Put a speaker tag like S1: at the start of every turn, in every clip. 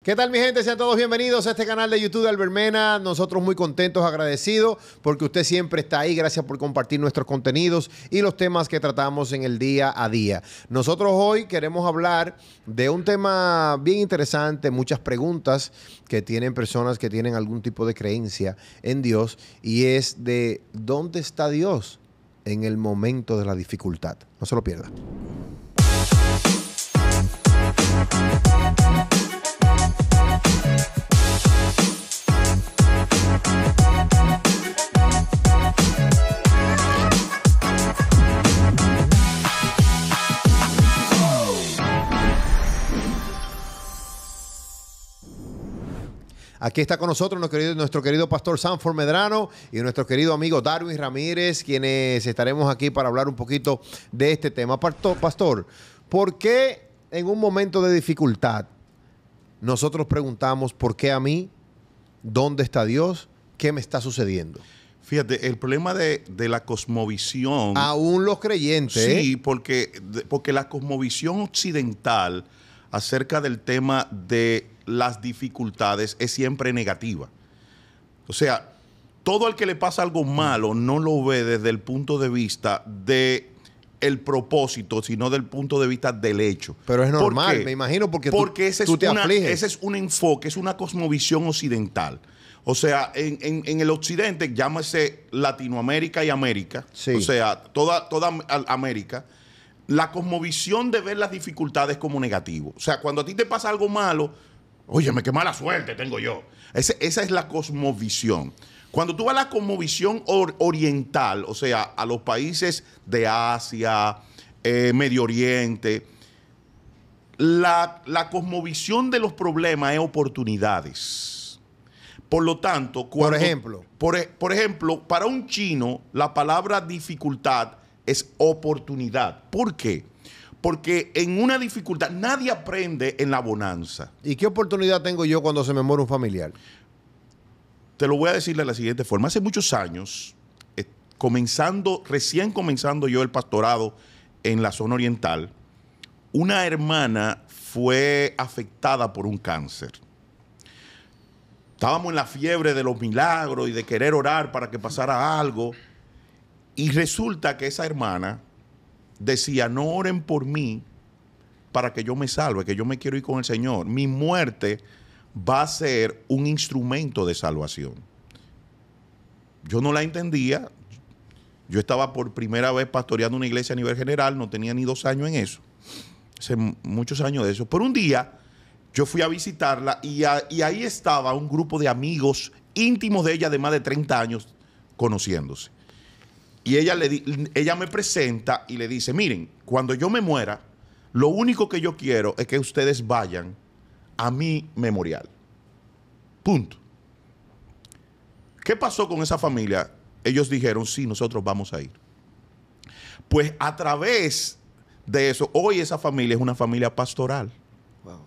S1: ¿Qué tal, mi gente? Sean todos bienvenidos a este canal de YouTube de Albert Mena. Nosotros muy contentos, agradecidos, porque usted siempre está ahí. Gracias por compartir nuestros contenidos y los temas que tratamos en el día a día. Nosotros hoy queremos hablar de un tema bien interesante, muchas preguntas que tienen personas que tienen algún tipo de creencia en Dios, y es de ¿dónde está Dios en el momento de la dificultad? No se lo pierda. Aquí está con nosotros nuestro querido pastor Sanford Medrano y nuestro querido amigo Darwin Ramírez, quienes estaremos aquí para hablar un poquito de este tema. Pastor, ¿por qué en un momento de dificultad nosotros preguntamos por qué a mí? ¿Dónde está Dios? ¿Qué me está sucediendo?
S2: Fíjate, el problema de la cosmovisión...
S1: Aún los creyentes.
S2: Sí, porque la cosmovisión occidental acerca del tema de las dificultades es siempre negativa. O sea, todo al que le pasa algo malo no lo ve desde el punto de vista de el propósito, sino del punto de vista del hecho.
S1: Pero es normal, me imagino, porque tú te afliges.
S2: Ese es un enfoque, es una cosmovisión occidental. O sea, en el occidente, llámese Latinoamérica y América, sí. O sea, toda América, la cosmovisión de ver las dificultades como negativo. O sea, cuando a ti te pasa algo malo, óyeme, qué mala suerte tengo yo. Esa es la cosmovisión. Cuando tú vas a la cosmovisión oriental, o sea, a los países de Asia, Medio Oriente, la cosmovisión de los problemas es oportunidades. Por lo tanto, por ejemplo, para un chino, la palabra dificultad es oportunidad. ¿Por qué? Porque en una dificultad nadie aprende en la bonanza.
S1: ¿Y qué oportunidad tengo yo cuando se me muere un familiar?
S2: Te lo voy a decir de la siguiente forma. Hace muchos años, recién comenzando yo el pastorado en la zona oriental, una hermana fue afectada por un cáncer. Estábamos en la fiebre de los milagros y de querer orar para que pasara algo. Y resulta que esa hermana decía, no oren por mí para que yo me salve, que yo me quiero ir con el Señor. Mi muerte va a ser un instrumento de salvación. Yo no la entendía. Yo estaba por primera vez pastoreando una iglesia a nivel general, no tenía ni 2 años en eso. Hace muchos años de eso. Pero un día yo fui a visitarla y ahí estaba un grupo de amigos íntimos de ella de más de 30 años conociéndose. Y ella me presenta y le dice, miren, cuando yo me muera, lo único que yo quiero es que ustedes vayan a mi memorial. Punto. ¿Qué pasó con esa familia? Ellos dijeron, sí, nosotros vamos a ir. Pues a través de eso, hoy esa familia es una familia pastoral. Wow.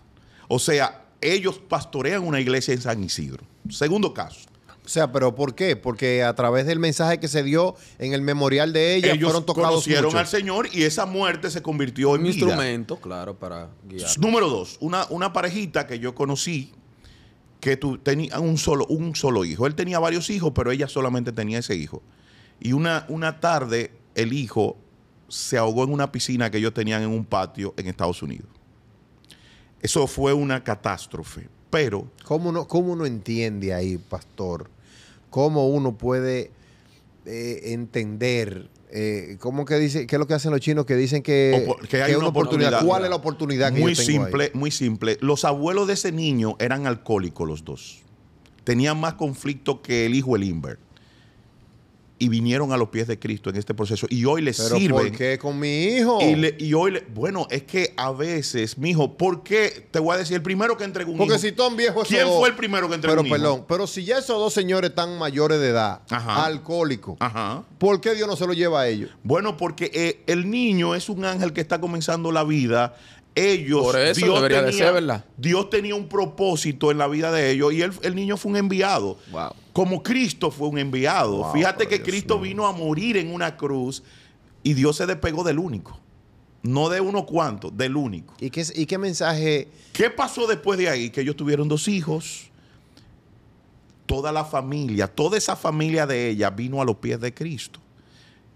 S2: O sea, ellos pastorean una iglesia en San Isidro. Segundo caso.
S1: O sea, ¿pero por qué? Porque a través del mensaje que se dio en el memorial de ella,
S2: ellos
S1: fueron tocados
S2: conocieron
S1: mucho
S2: al Señor y esa muerte se convirtió en
S3: un
S2: vida.
S3: instrumento, claro, para guiar.
S2: Número 2, una parejita que yo conocí que tenía un solo hijo. Él tenía varios hijos, pero ella solamente tenía ese hijo. Y una tarde el hijo se ahogó en una piscina que ellos tenían en un patio en Estados Unidos. Eso fue una catástrofe, pero...
S1: ¿Cómo uno entiende ahí, pastor? ¿Cómo uno puede entender? ¿Cómo que dice? ¿Qué es lo que hacen los chinos que dicen que hay una oportunidad? ¿Cuál es la oportunidad que yo tengo ahí?
S2: Muy simple. Los abuelos de ese niño eran alcohólicos los dos. Tenían más conflicto que el hijo Elimber. Y vinieron a los pies de Cristo en este proceso. Y hoy les sirven.
S1: ¿Pero por qué con mi hijo?
S2: Bueno, es que a veces, mijo, ¿por qué? Te voy a decir, el primero que entregó un hijo.
S1: Porque si Tom viejo...
S2: ¿Quién fue el primero que entregó un hijo?
S1: Pero si ya esos 2 señores están mayores de edad, alcohólicos, ¿por qué Dios no se lo lleva a ellos?
S2: Bueno, porque el niño es un ángel que está comenzando la vida. Por eso
S3: debería de ser, ¿verdad?
S2: Dios tenía un propósito en la vida de ellos y el niño fue un enviado. Wow. Como Cristo fue un enviado. Wow, fíjate que Cristo vino a morir en una cruz y Dios se despegó del único. No de uno cuantos, del único.
S1: ¿Y qué mensaje?
S2: ¿Qué pasó después de ahí? Que ellos tuvieron 2 hijos. Toda la familia, toda esa familia de ella vino a los pies de Cristo.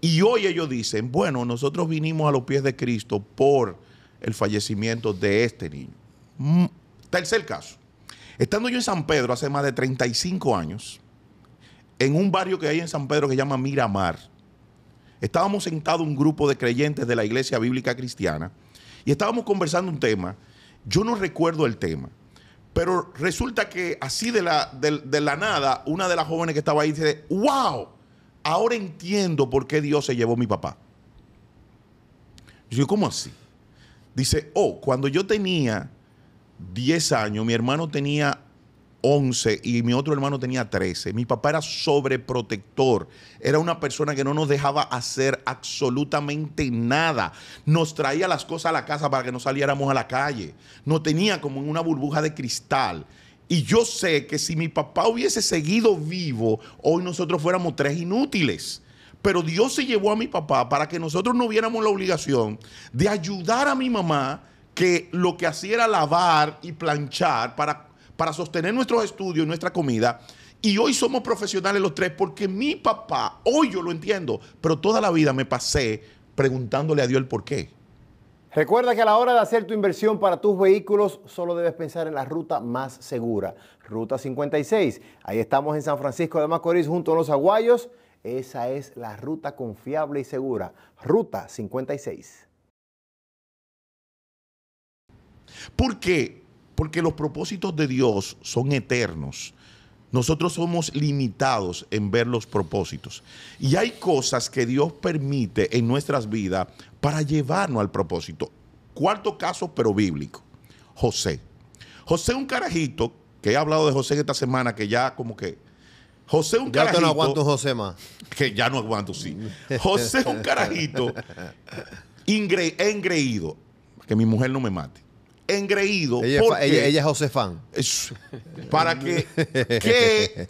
S2: Y hoy ellos dicen, bueno, nosotros vinimos a los pies de Cristo por el fallecimiento de este niño. Tercer caso. Estando yo en San Pedro hace más de 35 años, en un barrio que hay en San Pedro que se llama Miramar, estábamos sentados un grupo de creyentes de la Iglesia Bíblica Cristiana y estábamos conversando un tema. Yo no recuerdo el tema, pero resulta que así de la nada, una de las jóvenes que estaba ahí dice, wow, ahora entiendo por qué Dios se llevó a mi papá. Yo digo, ¿cómo así? Dice, cuando yo tenía 10 años, mi hermano tenía 11 y mi otro hermano tenía 13. Mi papá era sobreprotector. Era una persona que no nos dejaba hacer absolutamente nada. Nos traía las cosas a la casa para que no saliéramos a la calle. Nos tenía como en una burbuja de cristal. Y yo sé que si mi papá hubiese seguido vivo, hoy nosotros fuéramos 3 inútiles. Pero Dios se llevó a mi papá para que nosotros no viéramos la obligación de ayudar a mi mamá, que lo que hacía era lavar y planchar para sostener nuestros estudios y nuestra comida. Y hoy somos profesionales los 3 porque mi papá, hoy yo lo entiendo, pero toda la vida me pasé preguntándole a Dios el por qué.
S4: Recuerda que a la hora de hacer tu inversión para tus vehículos, solo debes pensar en la ruta más segura, Ruta 56. Ahí estamos en San Francisco de Macorís, junto a los Aguayos. Esa es la ruta confiable y segura, Ruta 56.
S2: ¿Por qué? Porque los propósitos de Dios son eternos. Nosotros somos limitados en ver los propósitos. Y hay cosas que Dios permite en nuestras vidas para llevarnos al propósito. Cuarto caso, pero bíblico. José. José, un carajito, que he hablado de José esta semana, que ya como que... José, un carajito...
S1: Ya no aguanto un José más.
S2: Que ya no aguanto, sí. José, un carajito engreído. Que mi mujer no me mate. Engreído.
S1: Ella es José fan.
S2: Para que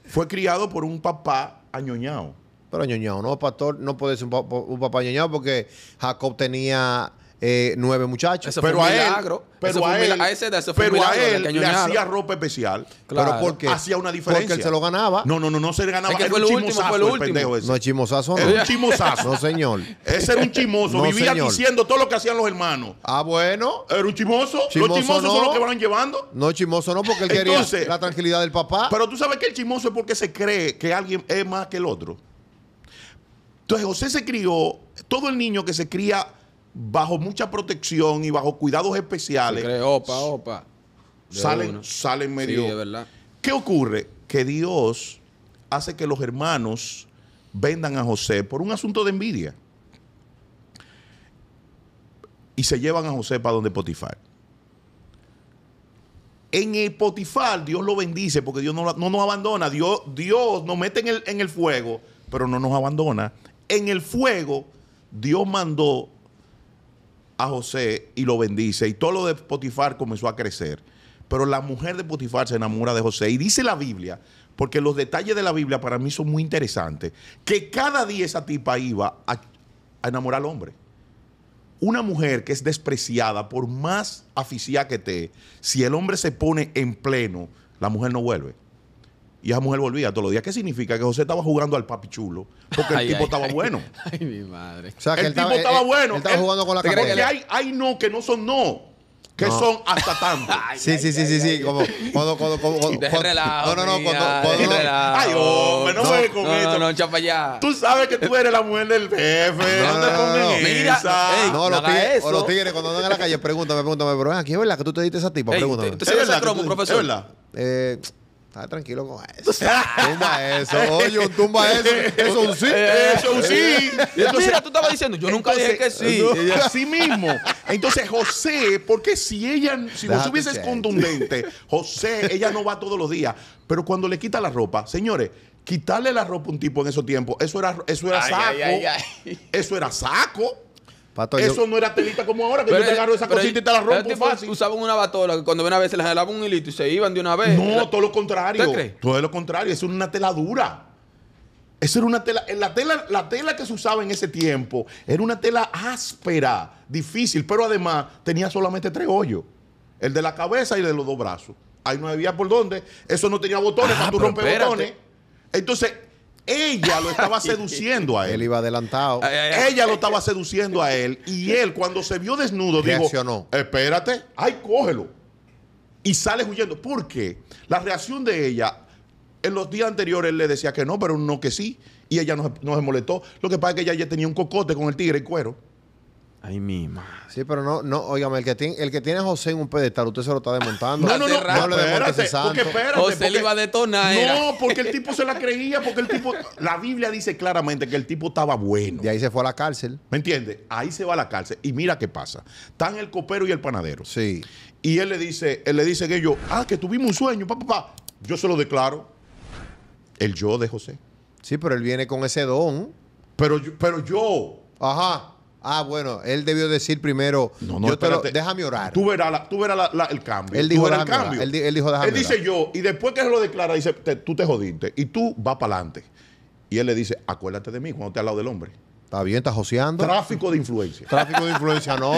S2: fue criado por un papá añoñado.
S1: Pero añoñado, no, pastor, no puede ser un papá añoñado porque Jacob tenía 9 muchachos.
S3: Eso
S2: Pero
S3: fue un
S2: a él,
S3: milagro.
S2: pero a él,
S3: pero
S2: a él le hacía ropa especial.
S3: Claro.
S1: ¿Pero por qué?
S2: Hacía una diferencia.
S1: Porque él se lo ganaba.
S2: No se le ganaba.
S3: Es que
S2: Era
S3: fue
S2: un
S3: lo último,
S2: chimosazo,
S3: fue lo
S2: el
S3: último.
S2: pendejo ese.
S1: No es chimosazo, no.
S2: Era un chimosazo.
S1: No, señor.
S2: Ese era un chimoso.
S1: No,
S2: Vivía
S1: señor.
S2: diciendo todo lo que hacían los hermanos.
S1: Ah, bueno.
S2: Era un chimoso.
S1: Chimoso
S2: Los chimosos
S1: no.
S2: son los que van llevando.
S1: No, chimoso no, porque él
S2: Entonces,
S1: quería la tranquilidad del papá.
S2: Pero tú sabes que el chimoso es porque se cree que alguien es más que el otro. Entonces José se crió, todo el niño que se cría bajo mucha protección y bajo cuidados especiales,
S3: Opa.
S2: salen medio...
S3: Sí, de verdad.
S2: ¿Qué ocurre? Que Dios hace que los hermanos vendan a José por un asunto de envidia. Y se llevan a José para donde Potifar. En el Potifar Dios lo bendice porque Dios no nos abandona. Dios nos mete en el fuego, pero no nos abandona. En el fuego Dios mandó a José y lo bendice. Y todo lo de Potifar comenzó a crecer. Pero la mujer de Potifar se enamora de José. Y dice la Biblia, porque los detalles de la Biblia para mí son muy interesantes, que cada día esa tipa iba a enamorar al hombre. Una mujer que es despreciada, por más aficiada que esté, si el hombre se pone en pleno, la mujer no vuelve. Y esa mujer volvía todos los días. ¿Qué significa? Que José estaba jugando al papi chulo. Porque el tipo estaba bueno.
S3: Ay, mi madre.
S1: O sea, que
S2: El tipo estaba bueno.
S1: Él estaba jugando con la
S2: Porque
S1: candela.
S2: hay no que no son no. Que
S1: No.
S2: son hasta tanto.
S1: Sí. Como
S3: Deje relajo,
S1: No.
S3: mía,
S1: Cuando
S3: deje relajo.
S2: Ay, hombre, no me con esto.
S3: No, chapa allá.
S2: Tú sabes que tú eres la mujer del jefe. No, te pongas en
S3: Mira,
S2: esa.
S3: ey,
S1: No,
S3: no haga eso.
S1: los tigres cuando andan en la calle, pregúntame, pero aquí es verdad que tú te diste esa tipa,
S3: Ey,
S1: pregúntame.
S3: ¿usted sabe ese cromo, profesor?
S2: Es verdad.
S1: Está tranquilo con eso. Tumba eso. Oye, tumba eso. Eso un sí.
S2: Eso sí.
S3: Mira, tú estabas diciendo, yo nunca dije que sí.
S2: Así mismo. Entonces, José, porque si José
S1: Déjate
S2: hubiese
S1: ser.
S2: contundente, José, ella no va todos los días. Pero cuando le quita la ropa, señores, quitarle la ropa a un tipo en esos tiempos, eso era saco.
S3: Ay.
S2: Eso era saco.
S1: Pato,
S2: Eso no era telita como ahora, que yo te agarro esa cosita y te la rompo fácil.
S3: Usaban una batola que cuando una vez se les jalaba un hilito y se iban de una vez.
S2: No, todo lo contrario.
S3: ¿Usted cree?
S2: Todo lo contrario. Eso es una tela dura. Eso era una tela, la tela que se usaba en ese tiempo era una tela áspera, difícil, pero además tenía solamente 3 hoyos. El de la cabeza y el de los 2 brazos. Ahí no había por dónde. Eso no tenía botones para tú
S3: pero
S2: romper
S3: espérate.
S2: botones. Entonces, ella lo estaba seduciendo a
S1: Él
S2: él.
S1: iba adelantado.
S2: Ella lo estaba seduciendo a él. Y él, cuando se vio desnudo,
S1: Reaccionó.
S2: dijo, espérate, ay, cógelo. Y sale huyendo. ¿Por qué? La reacción de ella, en los días anteriores él le decía que no, pero no que sí. Y ella no se molestó. Lo que pasa es que ella ya tenía un cocote con el tigre en cuero.
S3: Ay, mi madre.
S1: Sí, pero no, óigame, el que tiene a José en un pedestal, usted se lo está desmontando.
S2: No,
S3: Hace rato.
S1: le desmonte ese
S2: espérate,
S1: santo.
S2: porque espérate.
S3: José
S2: porque-
S3: le iba a detonar. era.
S2: No, porque el tipo se la creía, porque el tipo... La Biblia dice claramente que el tipo estaba bueno.
S1: De ahí se fue a la cárcel.
S2: ¿Me entiendes? Ahí se va a la cárcel. Y mira qué pasa. Están el copero y el panadero.
S1: Sí.
S2: Y él le dice que ellos, que tuvimos un sueño, papá. Yo se lo declaro. El yo de José.
S1: Sí, pero él viene con ese don.
S2: Pero yo.
S1: Ajá. Ah, bueno, él debió decir primero,
S2: No, espérate.
S1: déjame orar.
S2: Tú verás el cambio.
S1: Él dijo,
S2: Tú verás el
S1: déjame
S2: cambio.
S1: orar. Él dijo, déjame
S2: Él dice
S1: orar.
S2: yo, y después que se lo declara, dice, tú te jodiste. Y tú vas para adelante. Y él le dice, acuérdate de mí cuando estés al lado del hombre.
S1: Está bien, está joseando.
S2: Tráfico de influencia.
S1: Tráfico de influencia. No,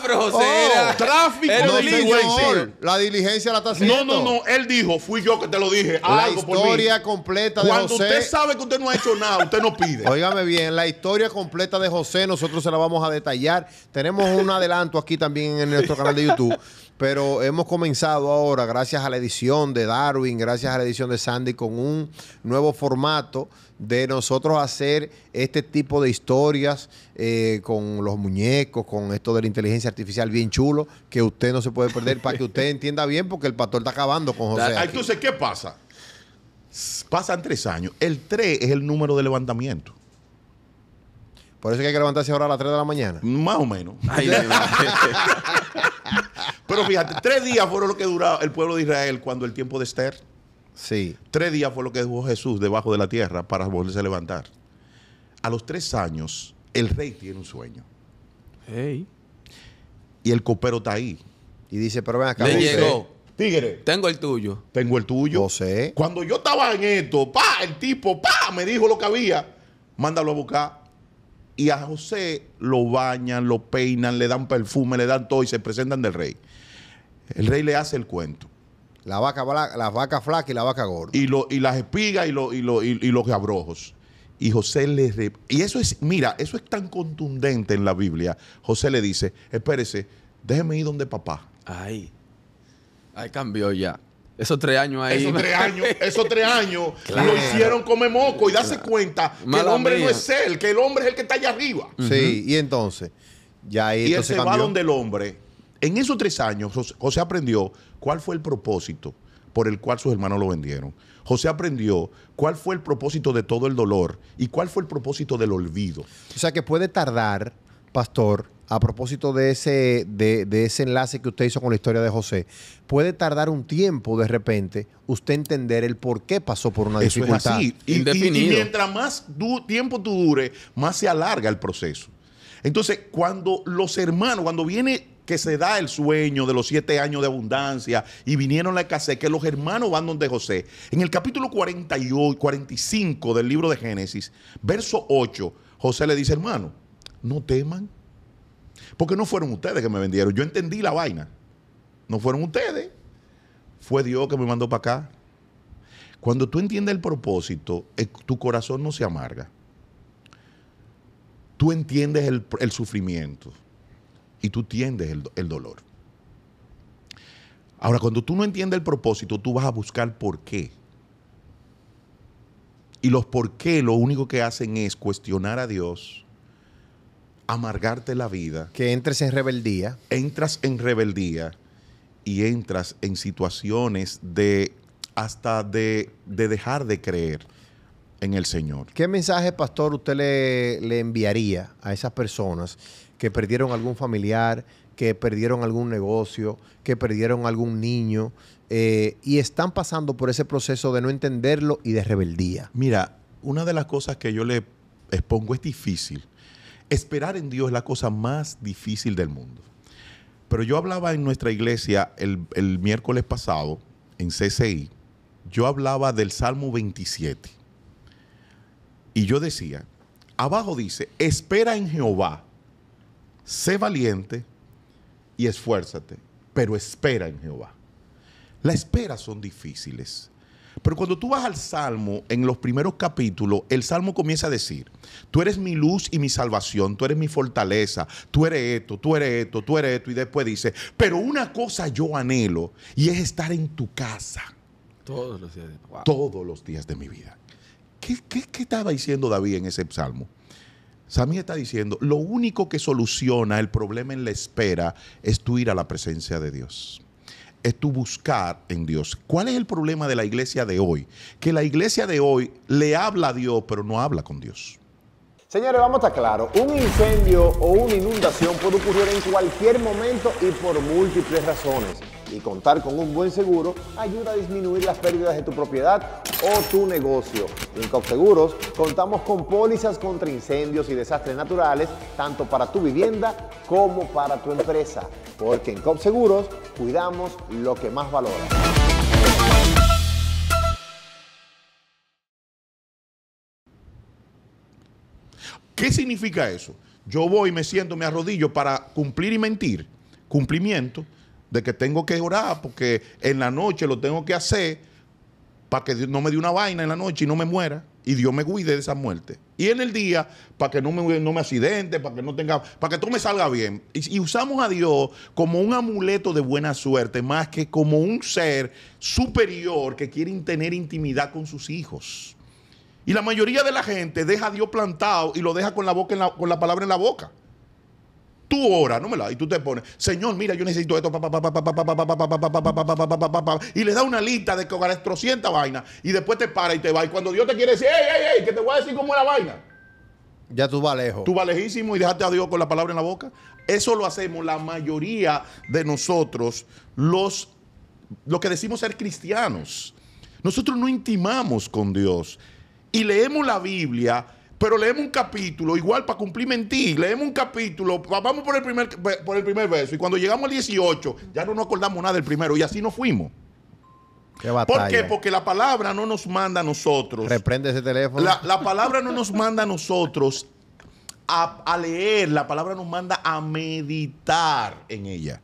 S3: Pero José
S1: Oh,
S3: era.
S2: tráfico
S3: era
S1: no,
S2: de
S3: un
S2: influencia.
S1: señor. La diligencia la está haciendo.
S2: No. Él dijo, fui yo que te lo dije.
S1: La
S2: algo por mí.
S1: historia completa de
S2: Cuando
S1: José.
S2: usted sabe que usted no ha hecho nada, usted no pide.
S1: Óigame bien, la historia completa de José nosotros se la vamos a detallar. Tenemos un adelanto aquí también en nuestro canal de YouTube, pero hemos comenzado ahora, gracias a la edición de Darwin, gracias a la edición de Sandy, con un nuevo formato de nosotros hacer este tipo de historias con los muñecos, con esto de la inteligencia artificial bien chulo, que usted no se puede perder para que usted entienda bien, porque el pastor está acabando con José. aquí.
S2: Entonces, ¿qué pasa? Pasan 3 años. El 3 es el número de levantamiento.
S1: Por eso es que hay que levantarse ahora a las 3 de la mañana.
S2: Más o menos.
S3: Ay, mi madre.
S2: Pero fíjate, 3 días fueron lo que duró el pueblo de Israel cuando el tiempo de Esther.
S1: Sí.
S2: 3 días fue lo que dejó Jesús debajo de la tierra para volverse a levantar. A los 3 años, el rey tiene un sueño.
S3: Hey.
S2: Y el copero está ahí.
S1: Y dice, pero ven acá,
S3: Le
S1: José.
S3: llegó.
S2: Tigre,
S3: Tengo el tuyo.
S2: tengo el tuyo.
S1: José.
S2: Cuando yo estaba en esto, el tipo, me dijo lo que había. Mándalo a buscar. Y a José lo bañan, lo peinan, le dan perfume, le dan todo y se presentan del rey. El rey le hace el cuento.
S1: La vaca flaca y la vaca gorda.
S2: Y las espigas y los abrojos. Y José y eso es, mira, eso es tan contundente en la Biblia. José le dice, espérese, déjeme ir donde papá.
S3: Ay. Ay, cambió ya. Esos 3 años ahí.
S2: Esos 3 años
S3: Claro.
S2: lo hicieron come moco y darse cuenta que el
S3: Mala
S2: hombre
S3: mía.
S2: no es él, que el hombre es el que está allá arriba.
S1: Sí, y entonces, ya ahí
S2: Y él
S1: entonces
S2: se va
S1: cambió.
S2: donde el hombre. En esos 3 años, José aprendió cuál fue el propósito por el cual sus hermanos lo vendieron. José aprendió cuál fue el propósito de todo el dolor y cuál fue el propósito del olvido.
S1: O sea que puede tardar, pastor, a propósito de ese enlace que usted hizo con la historia de José, puede tardar un tiempo de repente usted entender el por qué pasó por una
S2: Eso es
S1: dificultad.
S2: así. Y
S3: Indefinido.
S2: mientras más tiempo tú dure, más se alarga el proceso. Entonces, cuando los hermanos, cuando viene que se da el sueño de los 7 años de abundancia y vinieron la escasez, que los hermanos van donde José, en el capítulo 45 del libro de Génesis, verso 8, José le dice, hermano, no teman, porque no fueron ustedes que me vendieron. Yo entendí la vaina. No fueron ustedes. Fue Dios que me mandó para acá. Cuando tú entiendes el propósito, tu corazón no se amarga. Tú entiendes el sufrimiento y tú entiendes el dolor. Ahora, cuando tú no entiendes el propósito, tú vas a buscar por qué. Y los por qué lo único que hacen es cuestionar a Dios, amargarte la vida,
S1: Que entres en rebeldía.
S2: entras en rebeldía y entras en situaciones de dejar de creer en el Señor.
S1: ¿Qué mensaje, pastor, usted le enviaría a esas personas que perdieron algún familiar, que perdieron algún negocio, que perdieron algún niño y están pasando por ese proceso de no entenderlo y de rebeldía?
S2: Mira, una de las cosas que yo le expongo es difícil. Esperar en Dios es la cosa más difícil del mundo. Pero yo hablaba en nuestra iglesia el miércoles pasado, en CCI, yo hablaba del Salmo 27. Y yo decía, abajo dice, espera en Jehová, sé valiente y esfuérzate, pero espera en Jehová. Las esperas son difíciles. Pero cuando tú vas al Salmo, en los primeros capítulos, el Salmo comienza a decir, tú eres mi luz y mi salvación, tú eres mi fortaleza, tú eres esto, tú eres esto, tú eres esto. Y después dice, pero una cosa yo anhelo y es estar en tu casa.
S3: Todos los días. Wow.
S2: Todos los días de mi vida. ¿Qué estaba diciendo David en ese Salmo? Sammy está diciendo, lo único que soluciona el problema en la espera es tú ir a la presencia de Dios. Es tu buscar en Dios. ¿Cuál es el problema de la iglesia de hoy? Que la iglesia de hoy le habla a Dios, pero no habla con Dios.
S4: Señores, vamos a estar claros, un incendio o una inundación puede ocurrir en cualquier momento y por múltiples razones. Y contar con un buen seguro ayuda a disminuir las pérdidas de tu propiedad o tu negocio. En COP Seguros contamos con pólizas contra incendios y desastres naturales, tanto para tu vivienda como para tu empresa. Porque en COP Seguros cuidamos lo que más valora.
S2: ¿Qué significa eso? Yo voy, me siento, me arrodillo para cumplir y mentir. Cumplimiento de que tengo que orar porque en la noche lo tengo que hacer para que Dios no me dé una vaina en la noche y no me muera y Dios me cuide de esa muerte. Y en el día para que no me accidente, para que no tenga, para que todo me salga bien. Y usamos a Dios como un amuleto de buena suerte más que como un ser superior que quiere tener intimidad con sus hijos. Y la mayoría de la gente deja a Dios plantado y lo deja con la palabra en la boca. Tú oras, no me la, y tú te pones, Señor, mira, yo necesito esto, y le da una lista de 400 vainas, y después te para y te va. Y cuando Dios te quiere decir, ey, que te voy a decir cómo es la vaina,
S1: ya tú vas lejos.
S2: tú vas lejísimo y dejaste a Dios con la palabra en la boca. Eso lo hacemos la mayoría de nosotros, lo que decimos ser cristianos. Nosotros no intimamos con Dios. Y leemos la Biblia, pero leemos un capítulo, igual para cumplir mentir, leemos un capítulo, vamos por el primer verso, y cuando llegamos al 18, ya no nos acordamos nada del primero, y así nos fuimos.
S1: Qué batalla.
S2: ¿Por qué? Porque la palabra no nos manda a nosotros.
S1: Reprende ese teléfono.
S2: La palabra no nos manda a nosotros a leer, la palabra nos manda a meditar en ella.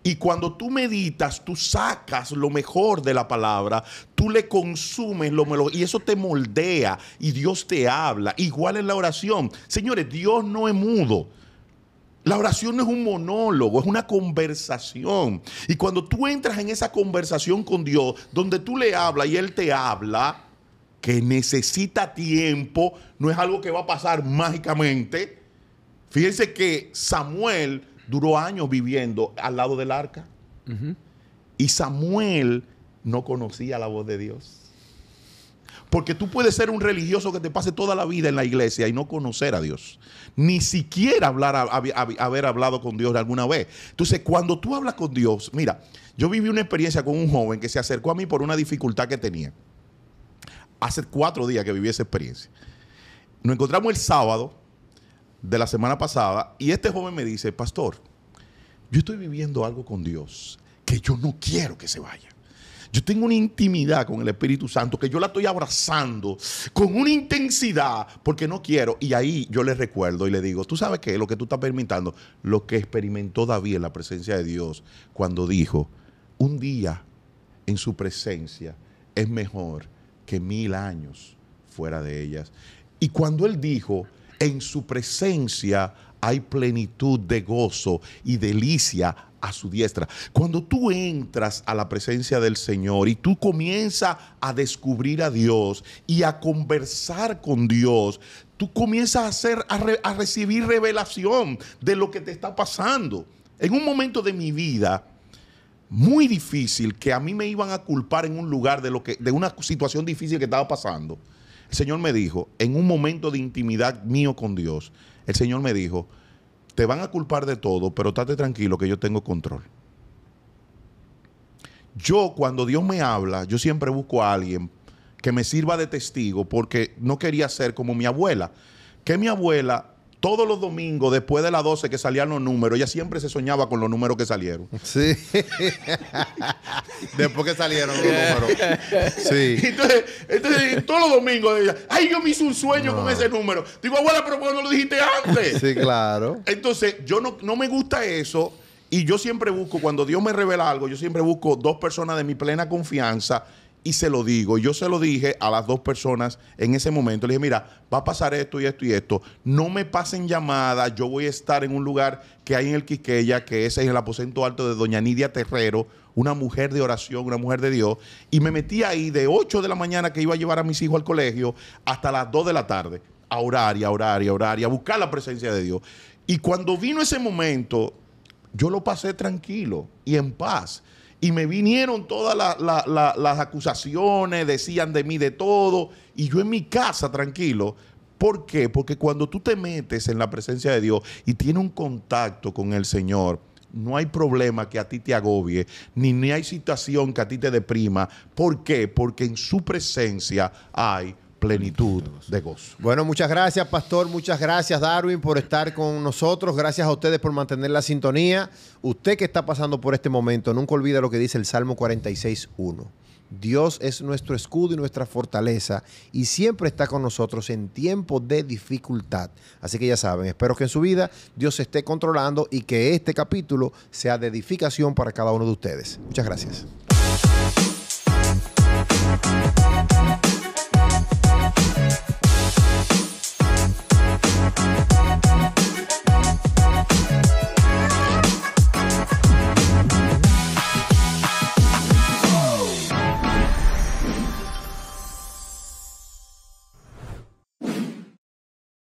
S2: Y cuando tú meditas, tú sacas lo mejor de la palabra, tú le consumes lo mejor y eso te moldea y Dios te habla. Igual en la oración. Señores, Dios no es mudo. La oración no es un monólogo, es una conversación. Y cuando tú entras en esa conversación con Dios, donde tú le hablas y Él te habla, que necesita tiempo, no es algo que va a pasar mágicamente. Fíjense que Samuel duró años viviendo al lado del arca. Y Samuel no conocía la voz de Dios. Porque tú puedes ser un religioso que te pase toda la vida en la iglesia y no conocer a Dios. Ni siquiera haber hablado con Dios alguna vez. Entonces, cuando tú hablas con Dios, mira, yo viví una experiencia con un joven que se acercó a mí por una dificultad que tenía. Hace 4 días que viví esa experiencia. Nos encontramos el sábado de la semana pasada y este joven me dice, pastor, yo estoy viviendo algo con Dios que yo no quiero que se vaya. Yo tengo una intimidad con el Espíritu Santo que yo la estoy abrazando con una intensidad porque no quiero. Y ahí yo le recuerdo y le digo, ¿tú sabes qué? Lo que tú estás permitiendo, lo que experimentó David en la presencia de Dios cuando dijo, un día en su presencia es mejor que 1000 años fuera de ellas. Y cuando él dijo, en su presencia hay plenitud de gozo y delicia a su diestra. Cuando tú entras a la presencia del Señor y tú comienzas a descubrir a Dios y a conversar con Dios, tú comienzas a recibir revelación de lo que te está pasando. En un momento de mi vida muy difícil, que a mí me iban a culpar en un lugar de una situación difícil que estaba pasando, el Señor me dijo, en un momento de intimidad mío con Dios, el Señor me dijo, te van a culpar de todo, pero estate tranquilo que yo tengo control. Yo, cuando Dios me habla, yo siempre busco a alguien que me sirva de testigo porque no quería ser como mi abuela. Que mi abuela todos los domingos, después de las 12 que salían los números, ella siempre se soñaba con los números que salieron.
S1: Sí. Después que salieron los números. Sí.
S2: Entonces, todos los domingos ella, ay, yo me hice un sueño con ese número. Digo, abuela, pero ¿por qué no lo dijiste antes?
S1: Sí, claro.
S2: Entonces, yo no me gusta eso. Y yo siempre busco, cuando Dios me revela algo, yo siempre busco 2 personas de mi plena confianza y se lo digo. Yo se lo dije a las 2 personas en ese momento. Le dije, mira, va a pasar esto y esto y esto. No me pasen llamadas. Yo voy a estar en un lugar que hay en el Quisqueya, que ese es el aposento alto de doña Nidia Terrero, una mujer de oración, una mujer de Dios. Y me metí ahí de 8 de la mañana que iba a llevar a mis hijos al colegio hasta las 2 de la tarde. A orar y a orar y a orar y a buscar la presencia de Dios. Y cuando vino ese momento, yo lo pasé tranquilo y en paz. Y me vinieron todas las acusaciones, decían de mí de todo. Y yo en mi casa tranquilo. ¿Por qué? Porque cuando tú te metes en la presencia de Dios y tienes un contacto con el Señor, no hay problema que a ti te agobie, ni hay situación que a ti te deprima. ¿Por qué? Porque en su presencia hay plenitud de gozo.
S1: Bueno, muchas gracias, pastor. Muchas gracias, Darwin, por estar con nosotros. Gracias a ustedes por mantener la sintonía. Usted que está pasando por este momento, nunca olvide lo que dice el Salmo 46:1. Dios es nuestro escudo y nuestra fortaleza y siempre está con nosotros en tiempos de dificultad. Así que ya saben, espero que en su vida Dios se esté controlando y que este capítulo sea de edificación para cada uno de ustedes. Muchas gracias.